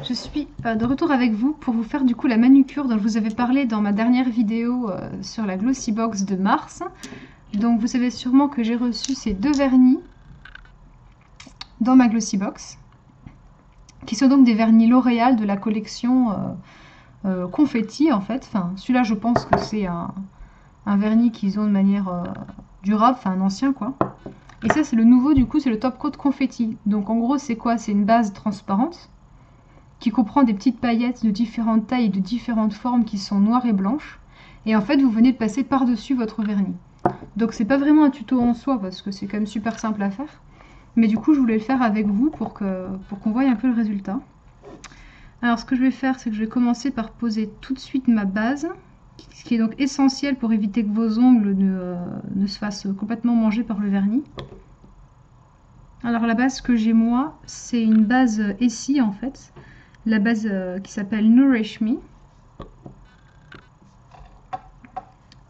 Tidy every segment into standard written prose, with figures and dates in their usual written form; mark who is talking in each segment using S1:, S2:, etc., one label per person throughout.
S1: Je suis de retour avec vous pour vous faire du coup la manucure dont je vous avais parlé dans ma dernière vidéo sur la Glossy Box de mars. Donc vous savez sûrement que j'ai reçu ces deux vernis dans ma Glossy Box, qui sont donc des vernis L'Oréal de la collection confetti en fait. Enfin, celui-là je pense que c'est un vernis qu'ils ont de manière durable, enfin un ancien quoi. Et ça c'est le nouveau du coup, c'est le Top Coat confetti. Donc en gros c'est quoi? C'est une base transparente qui comprend des petites paillettes de différentes tailles et de différentes formes qui sont noires et blanches. Et en fait, vous venez de passer par-dessus votre vernis. Donc c'est pas vraiment un tuto en soi parce que c'est quand même super simple à faire. Mais du coup, je voulais le faire avec vous pour qu'on voie un peu le résultat. Alors ce que je vais faire, c'est que je vais commencer par poser tout de suite ma base, ce qui est donc essentiel pour éviter que vos ongles ne se fassent complètement manger par le vernis. Alors la base que j'ai moi, c'est une base Essie en fait. La base qui s'appelle Nourish Me,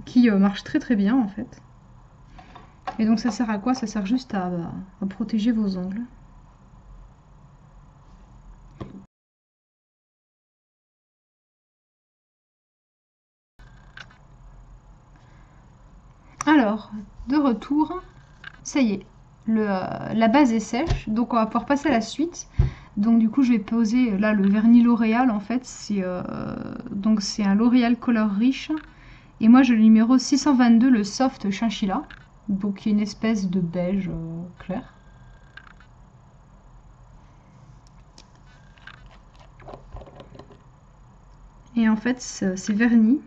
S1: qui marche très très bien en fait. Et donc ça sert à quoi? Ça sert juste à protéger vos ongles. Alors, de retour, ça y est, la base est sèche, donc on va pouvoir passer à la suite. Donc du coup je vais poser là le vernis L'Oréal en fait, c'est un L'Oréal Color Riche. Et moi j'ai le numéro 622, le Soft Chinchilla, donc qui est une espèce de beige clair. Et en fait ces vernis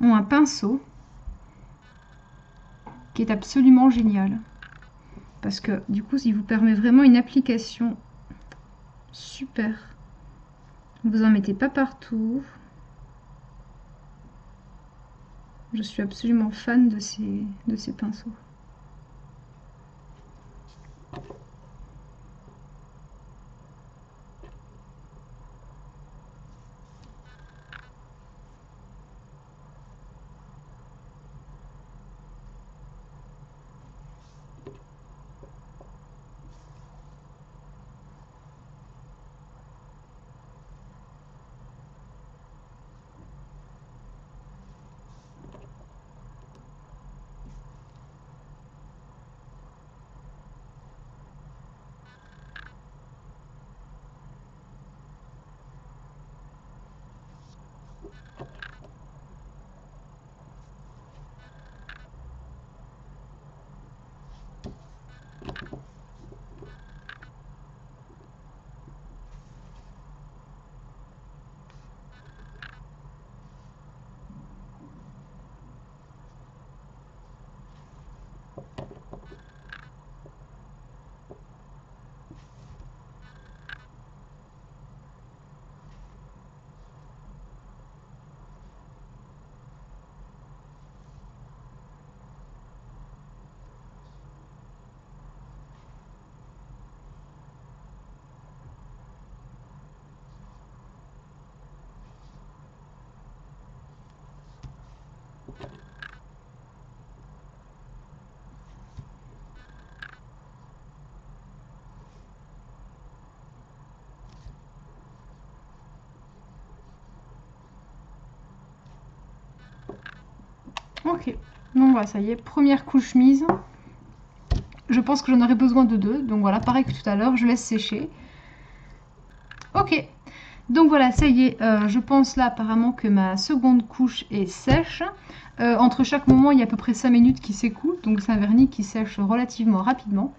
S1: ont un pinceau qui est absolument génial. Parce que du coup il vous permet vraiment une application super. Vous en mettez pas partout. Je suis absolument fan de ces pinceaux. Ok, donc voilà, ça y est, première couche mise. Je pense que j'en aurai besoin de deux, donc voilà, pareil que tout à l'heure, je laisse sécher. Ok, donc voilà, ça y est, je pense là apparemment que ma seconde couche est sèche. Entre chaque moment, il y a à peu près 5 minutes qui s'écoulent, donc c'est un vernis qui sèche relativement rapidement.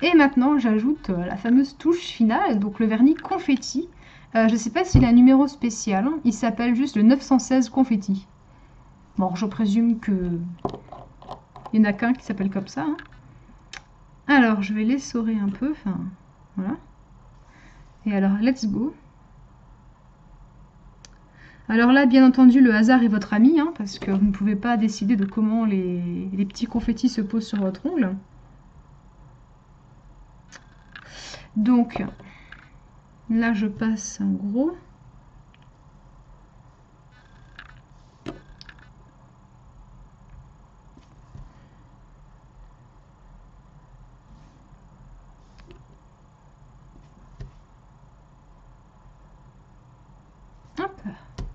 S1: Et maintenant, j'ajoute la fameuse touche finale, donc le vernis confetti. Je ne sais pas s'il a un numéro spécial, hein, il s'appelle juste le 916 confetti. Bon, je présume que il n'y en a qu'un qui s'appelle comme ça. Hein. Alors, je vais l'essorer un peu, enfin, voilà. Et alors, let's go. Alors là, bien entendu, le hasard est votre ami, hein, parce que vous ne pouvez pas décider de comment les petits confettis se posent sur votre ongle. Donc, là, je passe en gros.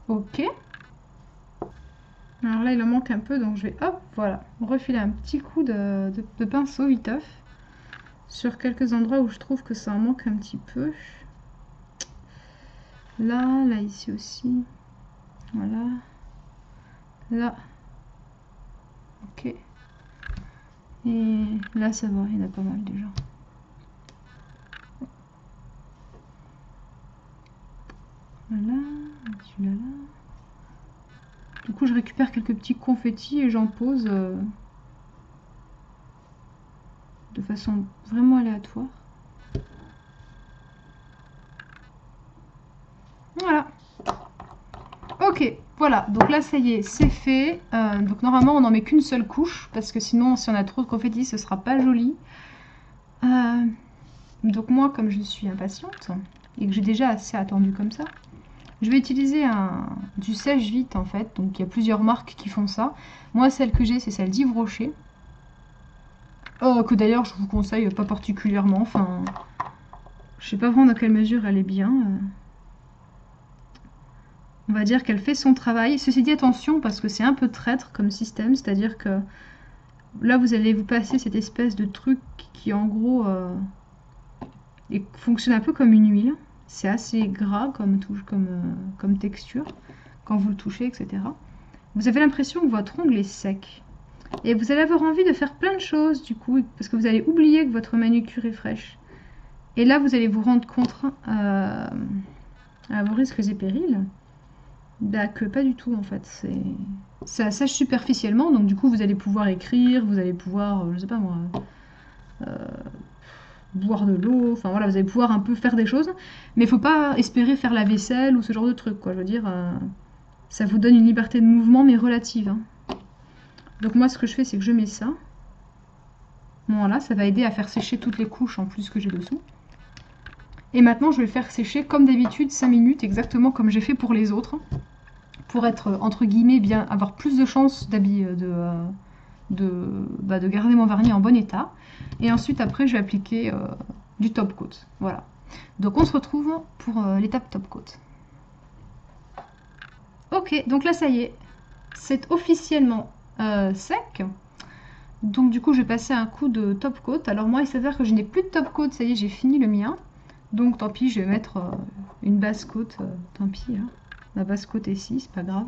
S1: Ok. Alors là, il en manque un peu, donc je vais, hop, voilà, refiler un petit coup de pinceau viteuf sur quelques endroits où je trouve que ça en manque un petit peu. Là, là, ici aussi. Voilà. Là. Ok. Et là, ça va, il y en a pas mal déjà. Voilà, celui-là là. Du coup, je récupère quelques petits confettis et j'en pose de façon vraiment aléatoire. Voilà. Ok, voilà. Donc là, ça y est, c'est fait. Donc normalement, on n'en met qu'une seule couche parce que sinon, si on a trop de confettis, ce sera pas joli. Donc moi, comme je suis impatiente et que j'ai déjà assez attendu comme ça, je vais utiliser du sèche-vite en fait. Donc il y a plusieurs marques qui font ça. Moi, celle que j'ai, c'est celle d'Yves Rocher. Que d'ailleurs, je vous conseille pas particulièrement. Enfin, je sais pas vraiment dans quelle mesure elle est bien. On va dire qu'elle fait son travail. Ceci dit, attention, parce que c'est un peu traître comme système. C'est-à-dire que là, vous allez vous passer cette espèce de truc qui, en gros, fonctionne un peu comme une huile. C'est assez gras comme texture quand vous le touchez, etc. Vous avez l'impression que votre ongle est sec. Et vous allez avoir envie de faire plein de choses, du coup, parce que vous allez oublier que votre manucure est fraîche. Et là, vous allez vous rendre compte, à vos risques et périls, bah, que pas du tout, en fait. Ça sèche superficiellement, donc du coup, vous allez pouvoir écrire, vous allez pouvoir, je sais pas moi, boire de l'eau, enfin voilà, vous allez pouvoir un peu faire des choses, mais il faut pas espérer faire la vaisselle ou ce genre de truc, quoi. Je veux dire, ça vous donne une liberté de mouvement, mais relative. Hein. Donc moi, ce que je fais, c'est que je mets ça. Voilà, ça va aider à faire sécher toutes les couches en plus que j'ai dessous. Et maintenant, je vais faire sécher comme d'habitude 5 minutes, exactement comme j'ai fait pour les autres, pour être, entre guillemets, bien, avoir plus de chances de garder mon vernis en bon état. Et ensuite, après, je vais appliquer du top coat. Voilà. Donc, on se retrouve pour l'étape top coat. Ok, donc là, ça y est. C'est officiellement sec. Donc, du coup, je vais passer un coup de top coat. Alors, moi, il s'avère que je n'ai plus de top coat. Ça y est, j'ai fini le mien. Donc, tant pis, je vais mettre une base coat. Tant pis, hein. La base coat est ici, c'est pas grave.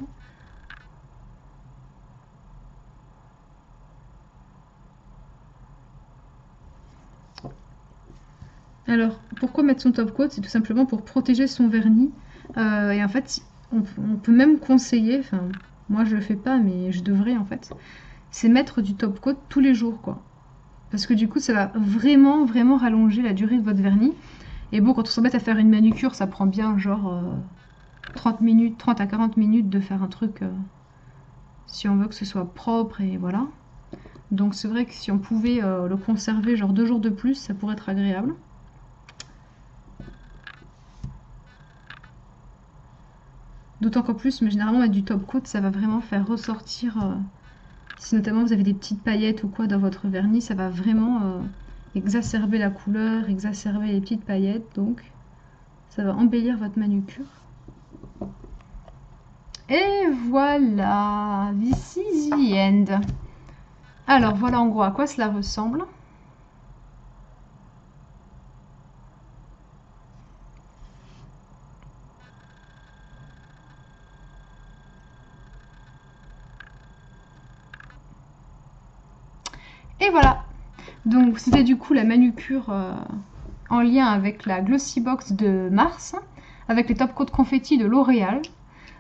S1: Alors, pourquoi mettre son top coat? C'est tout simplement pour protéger son vernis. Et en fait, on peut même conseiller, enfin, moi je le fais pas, mais je devrais en fait, c'est mettre du top coat tous les jours, quoi. Parce que du coup, ça va vraiment, vraiment rallonger la durée de votre vernis. Et bon, quand on s'embête à faire une manucure, ça prend bien genre 30 minutes, 30 à 40 minutes de faire un truc si on veut que ce soit propre et voilà. Donc c'est vrai que si on pouvait le conserver genre 2 jours de plus, ça pourrait être agréable. D'autant qu'en plus, mais généralement mettre du top coat, ça va vraiment faire ressortir, si notamment vous avez des petites paillettes ou quoi dans votre vernis, ça va vraiment exacerber la couleur, exacerber les petites paillettes, donc ça va embellir votre manucure. Et voilà, this is the end. Alors voilà en gros à quoi cela ressemble. Et voilà. Donc c'était du coup la manucure en lien avec la Glossybox de Mars, avec les top coat confetti de L'Oréal.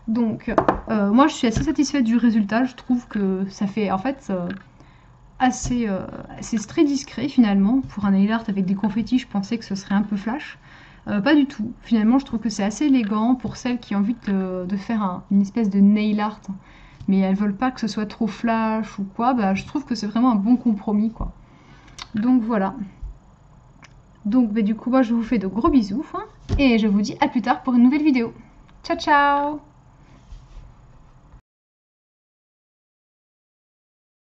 S1: Donc moi je suis assez satisfaite du résultat, je trouve que ça fait en fait c'est très discret finalement. Pour un nail art avec des confettis, je pensais que ce serait un peu flash. Pas du tout. Finalement, je trouve que c'est assez élégant pour celles qui ont envie de faire une espèce de nail art, mais elles veulent pas que ce soit trop flash ou quoi. Bah, je trouve que c'est vraiment un bon compromis, quoi. Donc voilà. Donc bah, du coup, moi je vous fais de gros bisous et je vous dis à plus tard pour une nouvelle vidéo. Ciao ciao!